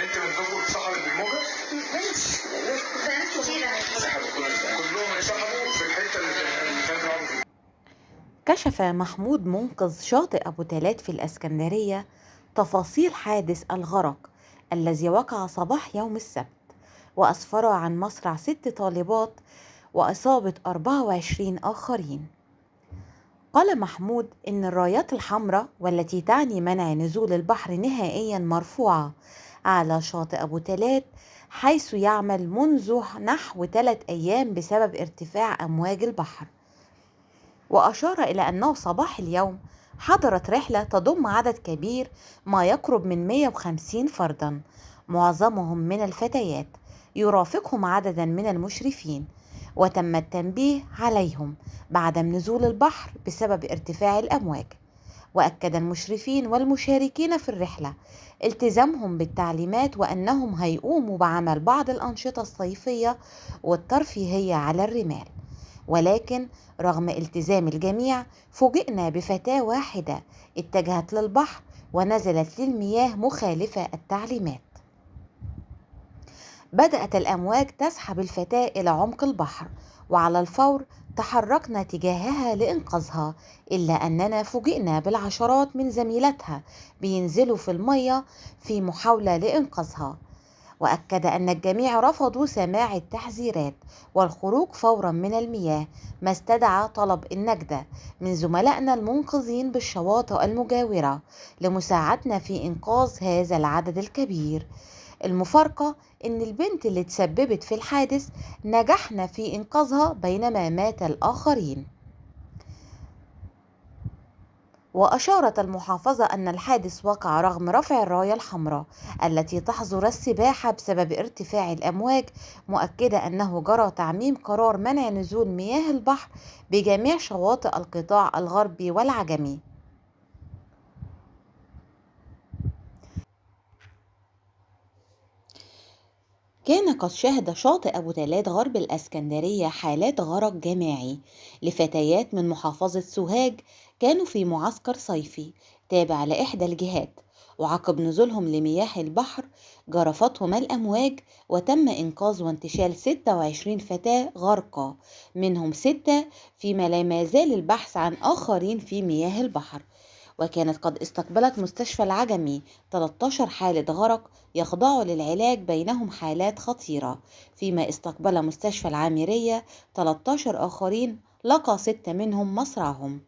بنت منكم اتسحبت بالموجة؟ بنات كتيرة كلهم اتسحبوا في الحتة اللي كانوا بيلعبوا فيها. كشف محمود منقذ شاطئ أبو تلات في الإسكندرية تفاصيل حادث الغرق الذي وقع صباح يوم السبت، وأسفر عن مصرع 6 طالبات وإصابة 24 آخرين. قال محمود إن الرايات الحمراء والتي تعني منع نزول البحر نهائيا مرفوعة على شاطئ أبو تلات، حيث يعمل منذ نحو 3 أيام بسبب ارتفاع أمواج البحر. وأشار إلى أنه صباح اليوم حضرت رحلة تضم عدد كبير ما يقرب من 150 فردا، معظمهم من الفتيات، يرافقهم عددا من المشرفين، وتم التنبيه عليهم بعدم نزول البحر بسبب ارتفاع الأمواج. وأكد المشرفين والمشاركين في الرحلة التزامهم بالتعليمات، وأنهم هيقوموا بعمل بعض الأنشطة الصيفية والترفيهية على الرمال. ولكن رغم التزام الجميع، فوجئنا بفتاة واحدة اتجهت للبحر ونزلت للمياه مخالفة التعليمات. بدأت الأمواج تسحب الفتاة إلى عمق البحر، وعلى الفور تحركنا تجاهها لإنقاذها، إلا أننا فوجئنا بالعشرات من زميلاتها بينزلوا في المياه في محاولة لإنقاذها. وأكد أن الجميع رفضوا سماع التحذيرات والخروج فورا من المياه، ما استدعى طلب النجدة من زملائنا المنقذين بالشواطئ المجاورة لمساعدتنا في إنقاذ هذا العدد الكبير. المفارقة إن البنت اللي تسببت في الحادث نجحنا في إنقاذها بينما مات الآخرين. وأشارت المحافظة أن الحادث وقع رغم رفع الراية الحمراء التي تحظر السباحة بسبب ارتفاع الأمواج، مؤكدة أنه جرى تعميم قرار منع نزول مياه البحر بجميع شواطئ القطاع الغربي والعجمي. كان قد شهد شاطئ أبو تلات غرب الإسكندرية حالات غرق جماعي لفتيات من محافظة سوهاج، كانوا في معسكر صيفي تابع لإحدى الجهات، وعقب نزولهم لمياه البحر جرفتهم الأمواج، وتم إنقاذ وانتشال 26 فتاة غرقى، منهم 6 فيما لا يزال البحث عن آخرين في مياه البحر. وكانت قد استقبلت مستشفى العجمي 13 حالة غرق يخضعوا للعلاج، بينهم حالات خطيرة، فيما استقبل مستشفى العامرية 13 آخرين لقى 6 منهم مصرعهم.